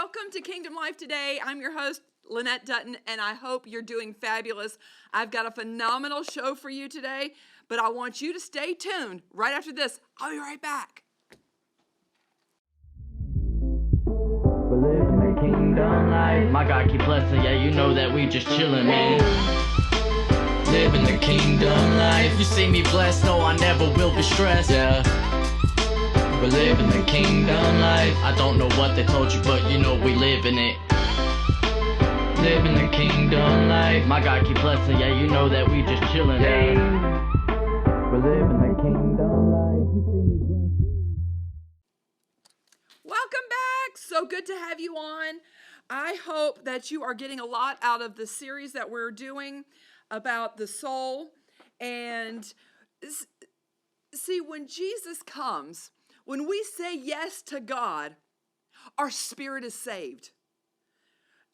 welcome to Kingdom Life Today. I'm your host, Lynette Dutton, and I hope you're doing fabulous. I've got a phenomenal show for you today, but I want you to stay tuned. Right after this, I'll be right back. We're living the kingdom life. My God keep blessing, yeah, you know that we just chillin', man. Living the kingdom life. You see me blessed, no, I never will be stressed, yeah. We're living the kingdom life. I don't know what they told you, but you know we living it. Living the kingdom life. My God keep blessing, yeah, you know that we just chillin', yeah. We're living the kingdom life. You see me blessed. Welcome back. So good to have you on. I hope that you are getting a lot out of the series that we're doing about the soul. And see, when Jesus comes, when we say yes to God, our spirit is saved.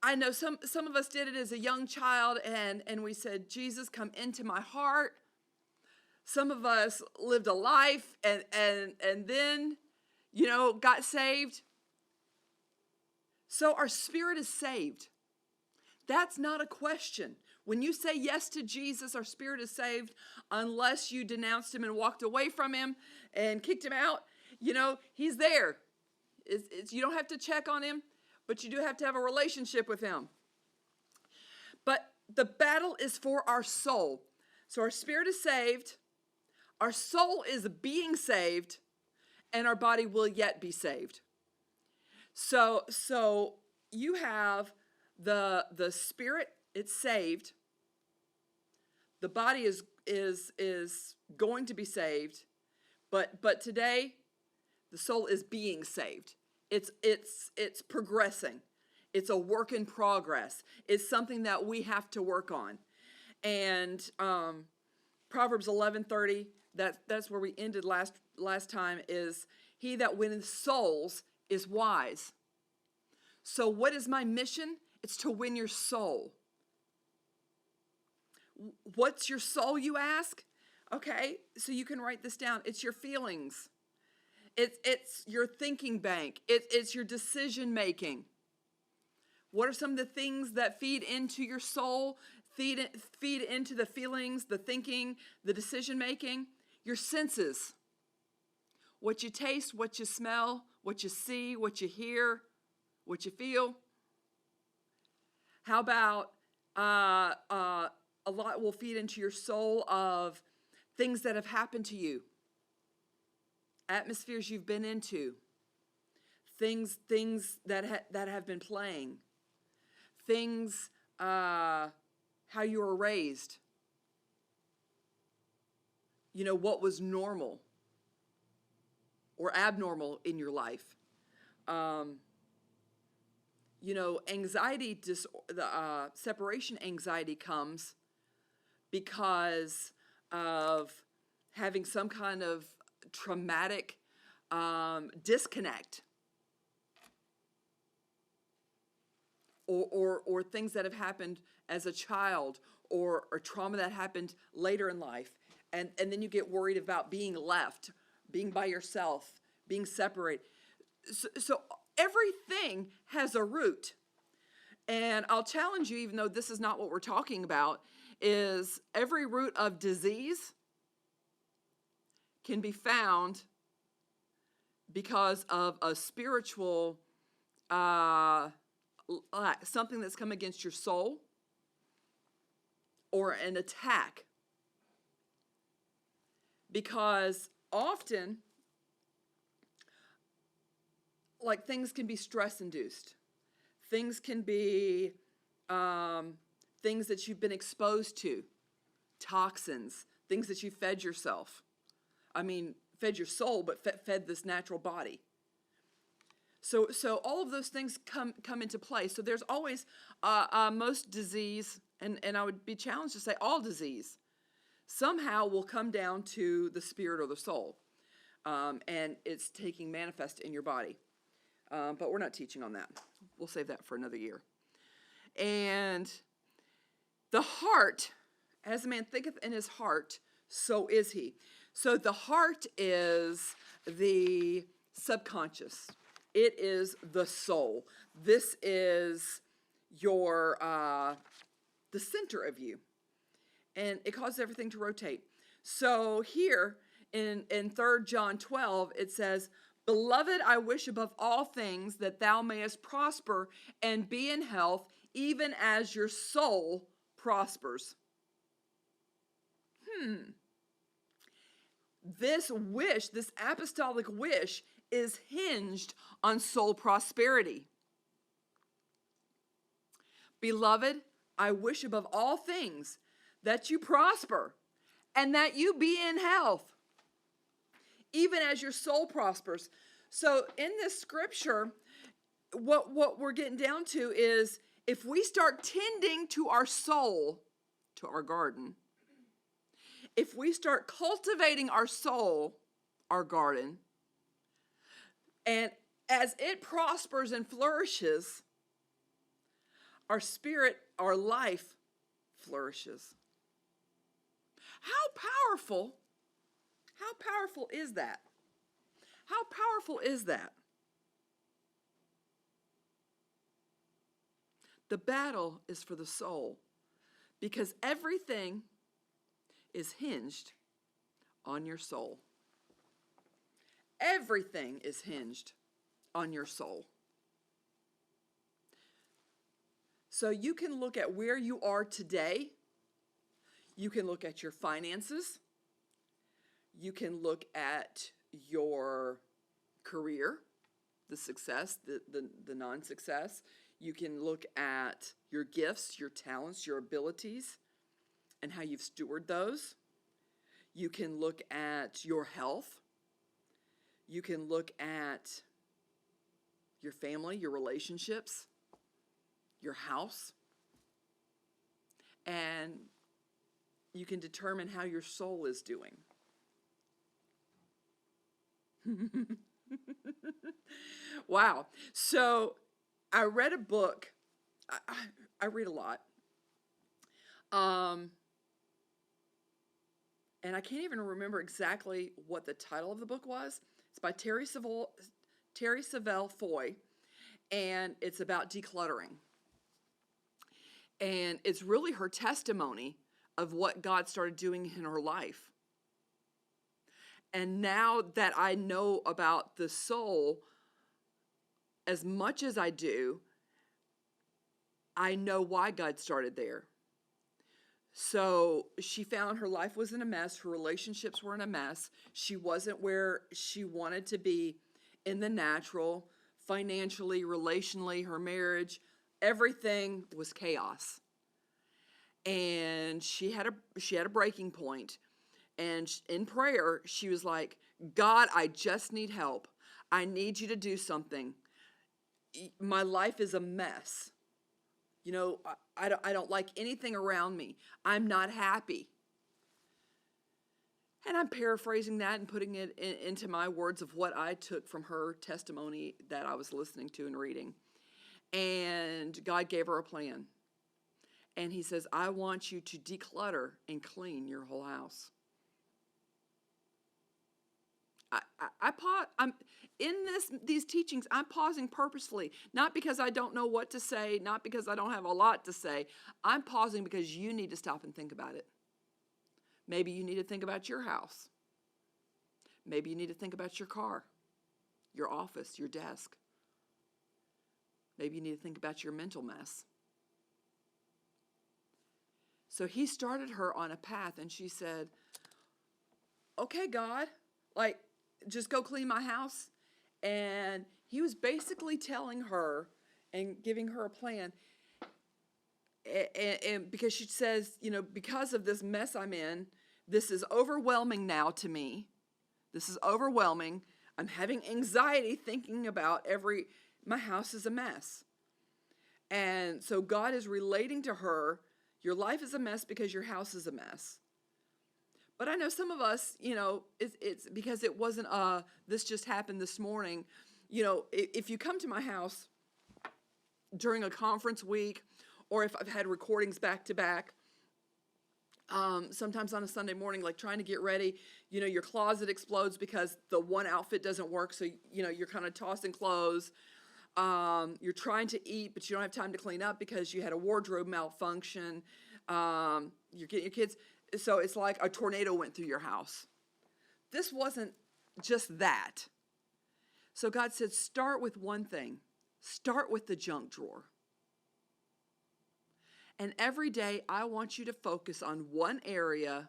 I know some of us did it as a young child and we said, Jesus, come into my heart. Some of us lived a life and then, got saved. So our spirit is saved. That's not a question. When you say yes to Jesus, our spirit is saved, unless you denounced him and walked away from him and kicked him out. He's there. You don't have to check on him, but you do have to have a relationship with him. But the battle is for our soul. So our spirit is saved, our soul is being saved, and our body will yet be saved. So you have the spirit, it's saved. The body is going to be saved, but today the soul is being saved. It's progressing. It's a work in progress. It's something that we have to work on. And Proverbs 11:30, that's where we ended last time, is he that winneth souls is wise. So what is my mission? It's to win your soul. What's your soul, you ask? Okay, so you can write this down. It's your feelings. It's your thinking bank. It's your decision making. What are some of the things that feed into your soul, feed into the feelings, the thinking, the decision making? Your senses. What you taste, what you smell, what you see, what you hear, what you feel. How about a lot will feed into your soul of things that have happened to you, atmospheres you've been into, things that have been playing, things how you were raised. What was normal or abnormal in your life. Anxiety, separation anxiety comes because of having some kind of traumatic disconnect or things that have happened as a child or trauma that happened later in life. And then you get worried about being left, being by yourself, being separated. So everything has a root. And I'll challenge you, even though this is not what we're talking about, is every root of disease can be found because of a spiritual, something that's come against your soul or an attack. Because often, things can be stress-induced. Things can be things that you've been exposed to, toxins, things that you fed yourself. Fed your soul, but fed this natural body. So all of those things come into play. So there's always most disease, and I would be challenged to say all disease, somehow will come down to the spirit or the soul, and it's taking manifest in your body. But we're not teaching on that. We'll save that for another year. And the heart, as a man thinketh in his heart, so is he. So the heart is the subconscious. It is the soul. This is your the center of you, and it causes everything to rotate. So here in 3 John 12, it says, "Beloved, I wish above all things that thou mayest prosper and be in health, even as your soul prospers." This wish, this apostolic wish, is hinged on soul prosperity. "Beloved, I wish above all things that you prosper and that you be in health, even as your soul prospers." So in this scripture, what we're getting down to is, if we start tending to our soul, to our garden, if we start cultivating our soul, our garden, and as it prospers and flourishes, our spirit, our life flourishes. How powerful is that? How powerful is that? The battle is for the soul, because everything is hinged on your soul. Everything is hinged on your soul. So you can look at where you are today. You can look at your finances. You can look at your career, the success, the non-success. You can look at your gifts, your talents, your abilities, and how you've stewarded those. You can look at your health. You can look at your family, your relationships, your house. And you can determine how your soul is doing. Wow. So I read a book. I read a lot. And I can't even remember exactly what the title of the book was. It's by Terry Savelle Foy, and it's about decluttering. And it's really her testimony of what God started doing in her life. And now that I know about the soul as much as I do, I know why God started there. So she found her life was in a mess. Her relationships were in a mess. She wasn't where she wanted to be in the natural, financially, relationally, her marriage. Everything was chaos. And she had a breaking point. And in prayer, she was like, "God, I just need help. I need you to do something. My life is a mess. You know, I don't like anything around me. I'm not happy." And I'm paraphrasing that and putting it into my words of what I took from her testimony that I was listening to and reading. And God gave her a plan. And he says, "I want you to declutter and clean your whole house." I'm in these teachings. I'm pausing purposefully, not because I don't know what to say, not because I don't have a lot to say. I'm pausing because you need to stop and think about it. Maybe you need to think about your house. Maybe you need to think about your car, your office, your desk. Maybe you need to think about your mental mess. So he started her on a path, and she said, "Okay, God, just go clean my house." And he was basically telling her and giving her a plan. And because she says, because of this mess I'm in, this is overwhelming now to me. This is overwhelming. I'm having anxiety thinking about my house is a mess. And so God is relating to her, your life is a mess because your house is a mess. But I know some of us, it's because it wasn't this just happened this morning. If you come to my house during a conference week, or if I've had recordings back to back, Sometimes on a Sunday morning, like trying to get ready, your closet explodes because the one outfit doesn't work. So, you're kind of tossing clothes. You're trying to eat, but you don't have time to clean up because you had a wardrobe malfunction. You're getting your kids. So it's like a tornado went through your house. This wasn't just that. So God said, start with one thing. Start with the junk drawer. And every day I want you to focus on one area,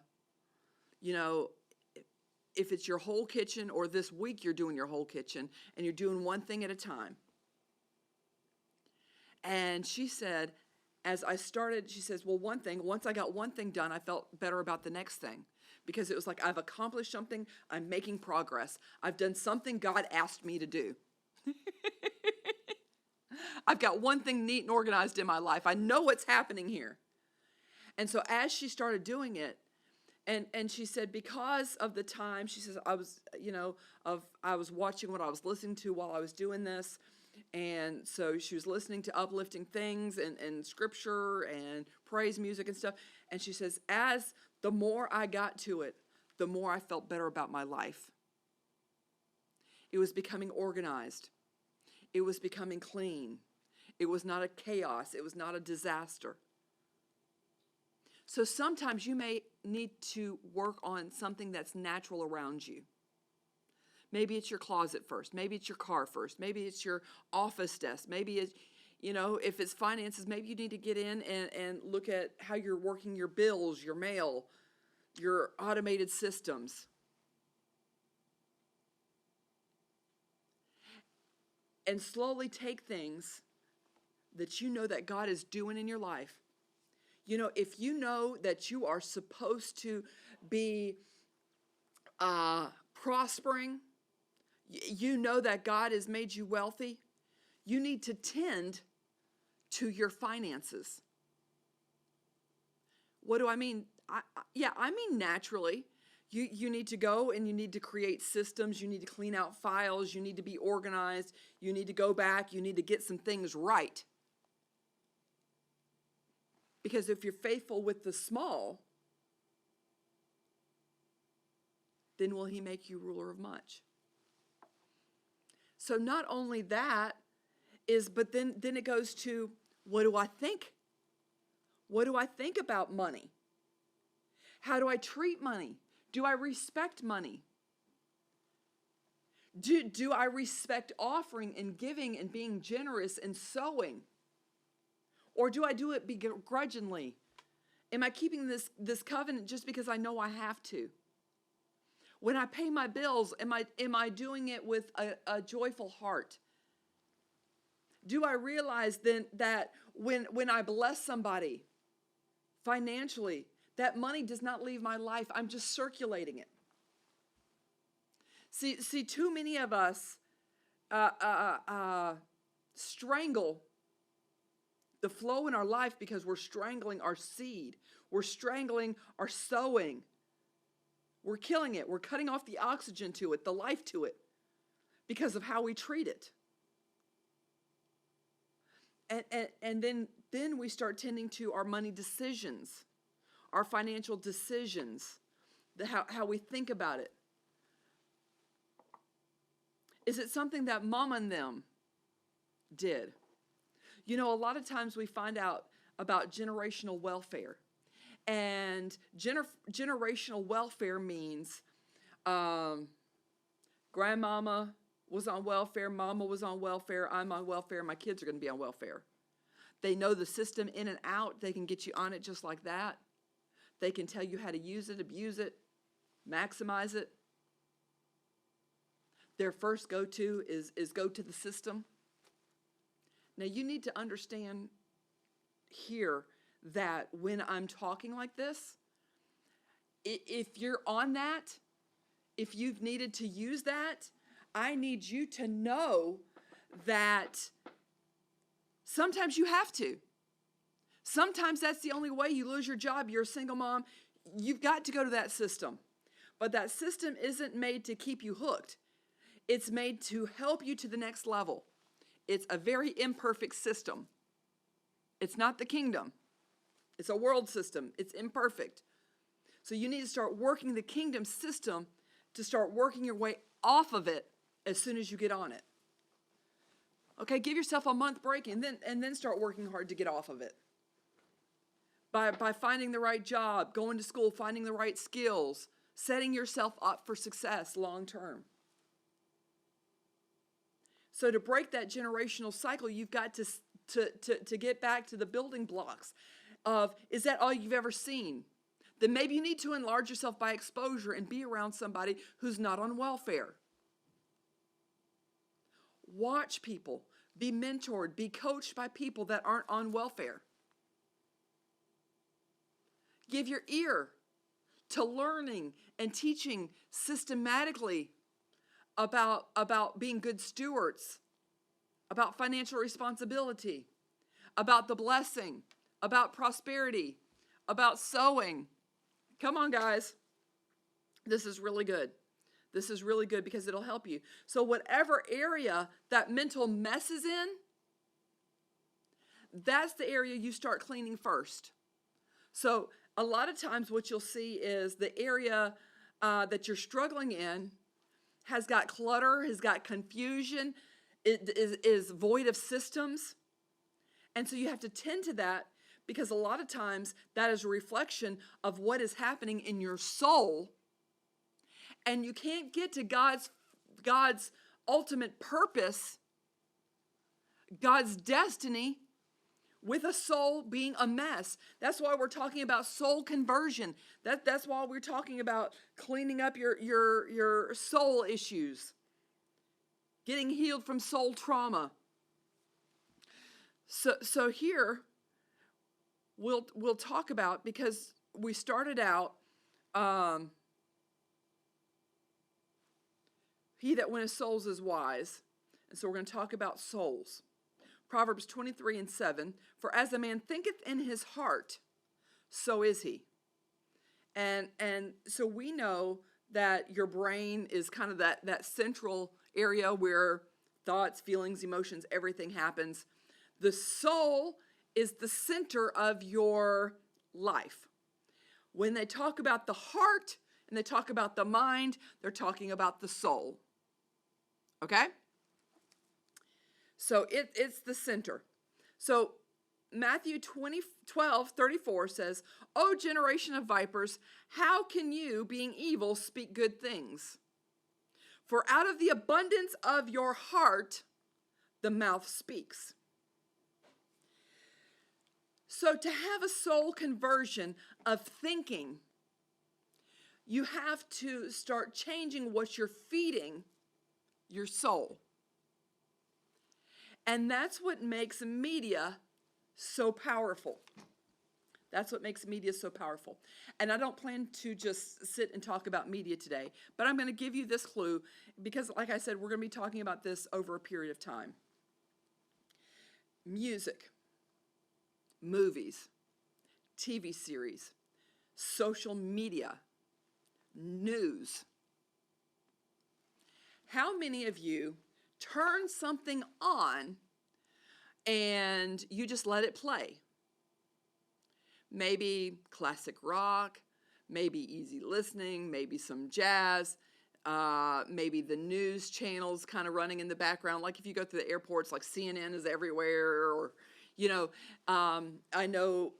if it's your whole kitchen, or this week you're doing your whole kitchen and you're doing one thing at a time. And she said, as I started, she says, well, once I got one thing done, I felt better about the next thing, because it was like, I've accomplished something. I'm making progress. I've done something God asked me to do. I've got one thing neat and organized in my life. I know what's happening here. And so as she started doing it, and she said, because of the time, she says, I was watching what I was listening to while I was doing this. And so she was listening to uplifting things and scripture and praise music and stuff. And she says, as the more I got to it, the more I felt better about my life. It was becoming organized. It was becoming clean. It was not a chaos. It was not a disaster. So sometimes you may need to work on something that's natural around you. Maybe it's your closet first. Maybe it's your car first. Maybe it's your office desk. Maybe it's, if it's finances, maybe you need to get in and look at how you're working your bills, your mail, your automated systems. And slowly take things that you know that God is doing in your life. If you know that you are supposed to be prospering, you know that God has made you wealthy, you need to tend to your finances. What do I mean? I mean naturally. You need to go and you need to create systems. You need to clean out files. You need to be organized. You need to go back. You need to get some things right. Because if you're faithful with the small, then will he make you ruler of much. So not only that but then it goes to, what do I think? What do I think about money? How do I treat money? Do I respect money? Do I respect offering and giving and being generous and sowing? Or do I do it begrudgingly? Am I keeping this covenant just because I know I have to? When I pay my bills, am I doing it with a joyful heart? Do I realize then that when I bless somebody financially, that money does not leave my life. I'm just circulating it. See, too many of us strangle the flow in our life because we're strangling our seed. We're strangling our sowing. We're killing it. We're cutting off the oxygen to it, the life to it, because of how we treat it. And then we start tending to our money decisions, our financial decisions, how we think about it. Is it something that mom and them did? A lot of times we find out about generational welfare. And generational welfare means grandmama was on welfare, mama was on welfare, I'm on welfare, my kids are going to be on welfare. They know the system in and out. They can get you on it just like that. They can tell you how to use it, abuse it, maximize it. Their first go-to is go to the system. Now, you need to understand here that when I'm talking like this, if you're on that, if you've needed to use that, I need you to know that sometimes you have to. Sometimes that's the only way. You lose your job, you're a single mom, you've got to go to that system. But that system isn't made to keep you hooked. It's made to help you to the next level. It's a very imperfect system. It's not the kingdom. It's a world system. It's imperfect. So you need to start working the kingdom system to start working your way off of it as soon as you get on it. Okay, give yourself a month break and then start working hard to get off of it. By finding the right job, going to school, finding the right skills, setting yourself up for success long term. So to break that generational cycle, you've got to get back to the building blocks of, is that all you've ever seen? Then maybe you need to enlarge yourself by exposure and be around somebody who's not on welfare. Watch people, be mentored, be coached by people that aren't on welfare. Give your ear to learning and teaching systematically about being good stewards, about financial responsibility, about the blessing, about prosperity, about sowing. Come on, guys. This is really good. This is really good because it'll help you. So whatever area that mental mess is in, that's the area you start cleaning first. So a lot of times what you'll see is the area that you're struggling in has got clutter, has got confusion, it is void of systems. And so you have to tend to that, because a lot of times that is a reflection of what is happening in your soul. And you can't get to God's ultimate purpose, God's destiny, with a soul being a mess. That's why we're talking about soul conversion. That's why we're talking about cleaning up your soul issues, getting healed from soul trauma. So here we'll talk about, because we started out, he that winneth souls is wise. And so we're going to talk about souls. Proverbs 23:7, for as a man thinketh in his heart, so is he. And so we know that your brain is kind of that central area where thoughts, feelings, emotions, everything happens. The soul is the center of your life. When they talk about the heart and they talk about the mind, they're talking about the soul. Okay? So it's the center. So Matthew 12:34 says, O generation of vipers, how can you, being evil, speak good things? For out of the abundance of your heart, the mouth speaks. So to have a soul conversion of thinking, you have to start changing what you're feeding your soul. And that's what makes media so powerful. That's what makes media so powerful. And I don't plan to just sit and talk about media today, but I'm going to give you this clue because, like I said, we're going to be talking about this over a period of time. Music, movies, TV series, social media, news. How many of you turn something on and you just let it play? Maybe classic rock, maybe easy listening, maybe some jazz, maybe the news channels kind of running in the background. Like if you go to the airports, like CNN is everywhere, or, I know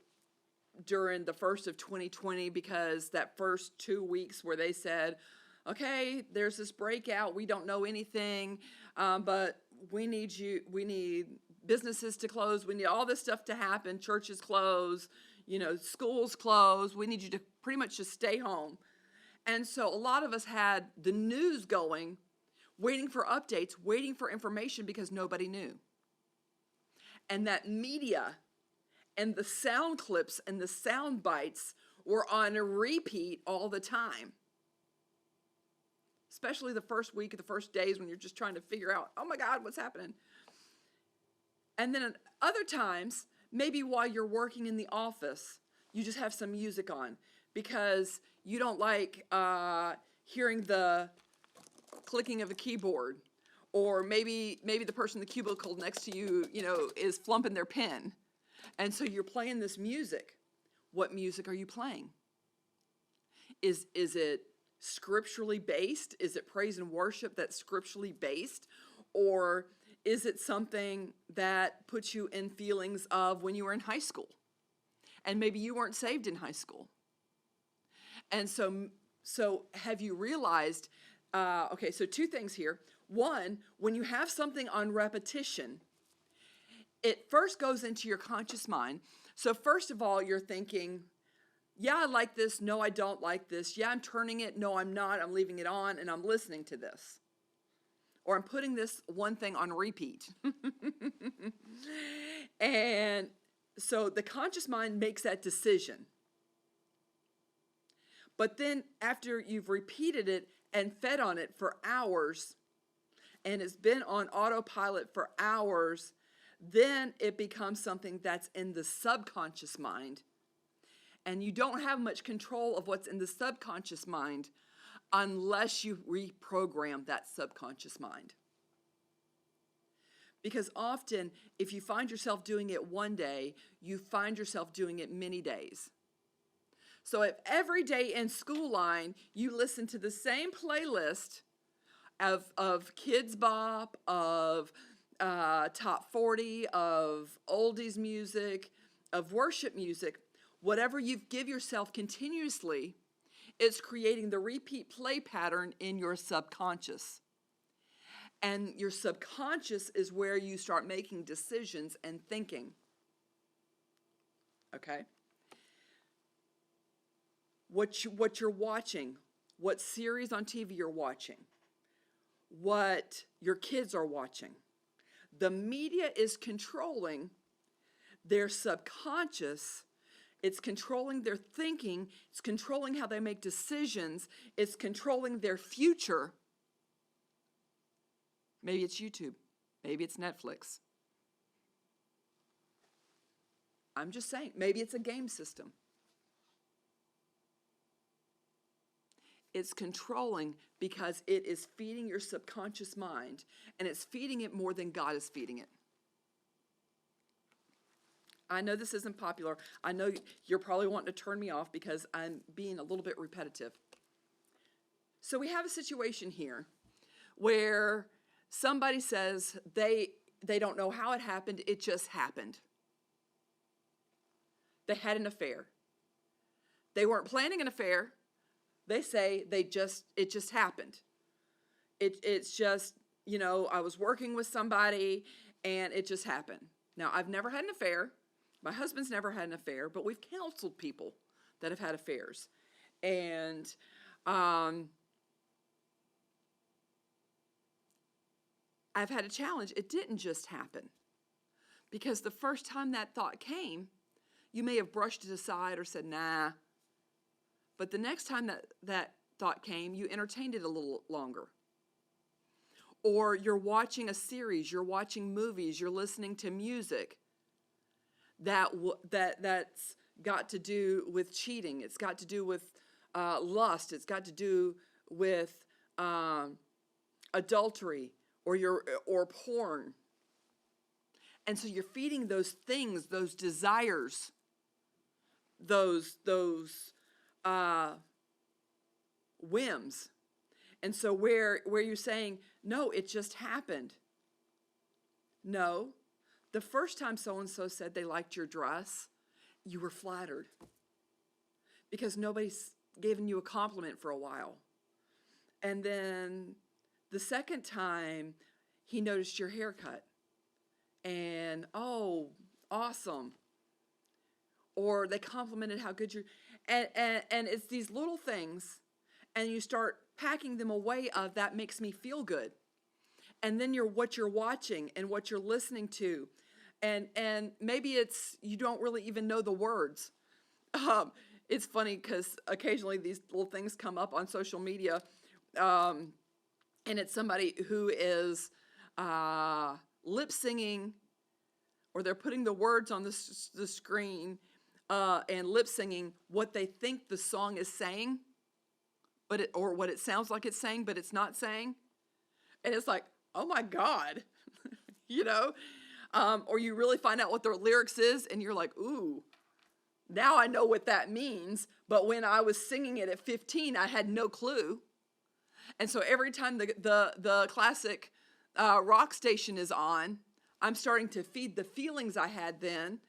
during the first of 2020, because that first 2 weeks where they said, okay, there's this breakout, we don't know anything, but we need businesses to close, we need all this stuff to happen, churches close, schools close, we need you to pretty much just stay home. And so a lot of us had the news going, waiting for updates, waiting for information because nobody knew. And that media and the sound clips and the sound bites were on a repeat all the time. Especially the first week, the first days when you're just trying to figure out, oh my God, what's happening? And then at other times, maybe while you're working in the office, you just have some music on because you don't like hearing the clicking of a keyboard, or maybe the person in the cubicle next to you, is flumping their pen. And so you're playing this music. What music are you playing? Is it scripturally based? Is it praise and worship that's scripturally based? Or is it something that puts you in feelings of when you were in high school? And maybe you weren't saved in high school. And so have you realized, okay, so two things here. One, when you have something on repetition, it first goes into your conscious mind. So first of all, you're thinking, yeah, I like this. No, I don't like this. Yeah, I'm turning it. No, I'm not. I'm leaving it on and I'm listening to this. Or I'm putting this one thing on repeat. And so the conscious mind makes that decision. But then after you've repeated it and fed on it for hours, and it's been on autopilot for hours, then it becomes something that's in the subconscious mind. And you don't have much control of what's in the subconscious mind unless you reprogram that subconscious mind. Because often, if you find yourself doing it one day, you find yourself doing it many days. So if every day in school line, you listen to the same playlist of Kids Bop, of Top 40, of oldies music, of worship music, whatever you give yourself continuously, it's creating the repeat play pattern in your subconscious. And your subconscious is where you start making decisions and thinking. Okay? What you're watching, what series on TV you're watching, what your kids are watching. The media is controlling their subconscious. It's controlling their thinking. It's controlling how they make decisions. It's controlling their future. Maybe it's YouTube. Maybe it's Netflix. I'm just saying, maybe it's a game system. It's controlling because it is feeding your subconscious mind, and it's feeding it more than God is feeding it. I know this isn't popular. I know you're probably wanting to turn me off because I'm being a little bit repetitive. So we have a situation here where somebody says they don't know how it happened, it just happened. They had an affair. They weren't planning an affair. They say it just happened. It's just, I was working with somebody and it just happened. Now, I've never had an affair. My husband's never had an affair, but we've counseled people that have had affairs. And I've had a challenge. It didn't just happen. Because the first time that thought came, you may have brushed it aside or said, nah. But the next time that thought came, you entertained it a little longer. Or you're watching a series, you're watching movies, you're listening to music that's got to do with cheating. It's got to do with lust. It's got to do with adultery or porn. And so you're feeding those things, those desires, those whims. And so where you're saying, no, it just happened. No, the first time so-and-so said they liked your dress, you were flattered because nobody's given you a compliment for a while. And then the second time he noticed your haircut and, oh, awesome. Or they complimented how good you're, and it's these little things, and you start packing them away of that makes me feel good. And then what you're watching and what you're listening to, and maybe it's, you don't really even know the words. It's funny because occasionally these little things come up on social media, and it's somebody who is lip singing, or they're putting the words on the screen and lip singing what they think the song is saying, or what it sounds like it's saying, but it's not saying. And it's like, oh my God, or you really find out what the lyrics is, and you're like, ooh, Now I know what that means, but when I was singing it at 15, I had no clue. And so every time the classic rock station is on, I'm starting to feed the feelings I had then,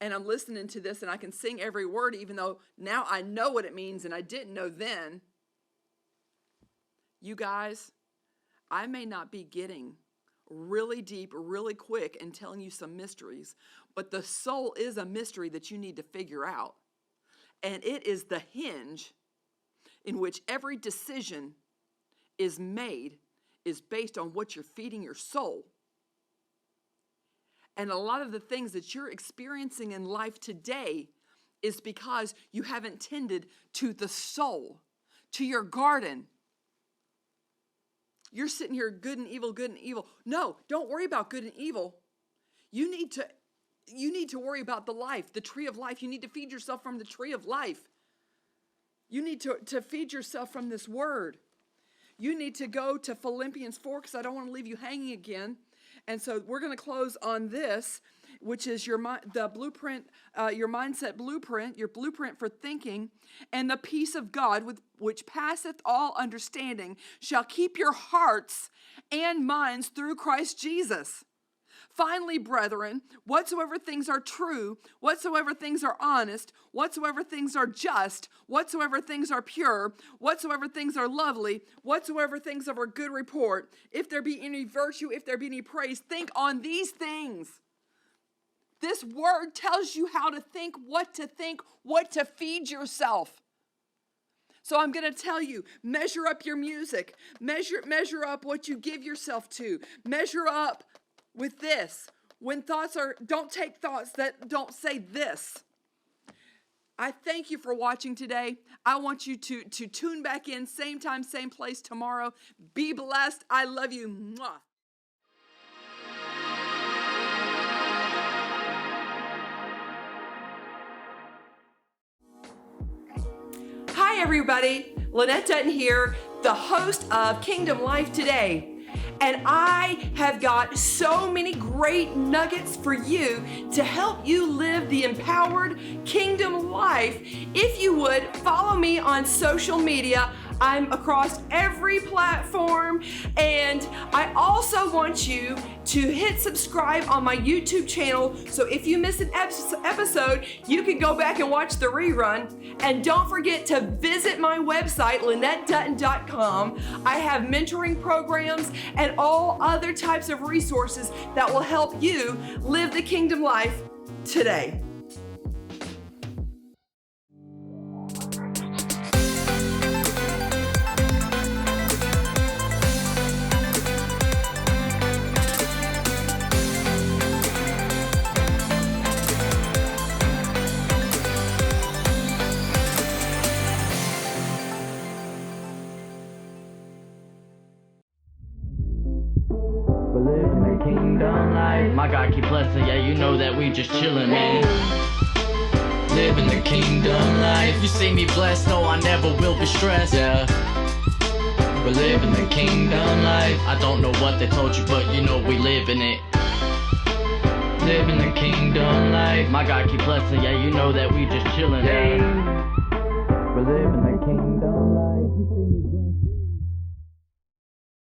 and I'm listening to this, and I can sing every word, even though now I know what it means, and I didn't know then. You guys, I may not be getting really deep, really quick, and telling you some mysteries, but the soul is a mystery that you need to figure out. And it is the hinge in which every decision is made is based on what you're feeding your soul. And a lot of the things that you're experiencing in life today is because you haven't tended to the soul, to your garden. You're sitting here, good and evil, good and evil. No, don't worry about good and evil. You need to worry about the life, the tree of life. You need to feed yourself from the tree of life. You need to feed yourself from this word. You need to go to Philippians 4 because I don't want to leave you hanging again. And so we're going to close on this, which is the blueprint, your mindset blueprint, your blueprint for thinking. And the peace of God, which passeth all understanding, shall keep your hearts and minds through Christ Jesus. Finally, brethren, whatsoever things are true, whatsoever things are honest, whatsoever things are just, whatsoever things are pure, whatsoever things are lovely, whatsoever things of a good report, if there be any virtue, if there be any praise, think on these things. This word tells you how to think, what to feed yourself. So I'm going to tell you, measure up your music, measure up what you give yourself to, measure up with this. When don't take thoughts that don't say this. I thank you for watching today. I want you to tune back in, same time, same place tomorrow. Be blessed. I love you. Mwah. Hi, everybody. Lynette Dutton here, the host of Kingdom Life Today. And I have got so many great nuggets for you to help you live the empowered kingdom life. If you would, follow me on social media. I'm across every platform, and I also want you to hit subscribe on my YouTube channel, so if you miss an episode, you can go back and watch the rerun. And don't forget to visit my website, LynetteDutton.com. I have mentoring programs and all other types of resources that will help you live the kingdom life today. My God keep blessing, yeah, you know that we just chillin', man. Living the kingdom life. You see me blessed, no, I never will be stressed, yeah. We're living the kingdom life. I don't know what they told you, but you know we living it. Living the kingdom life. My God keep blessing, yeah, you know that we just chillin', yeah. We're living the kingdom life. You see me blessed.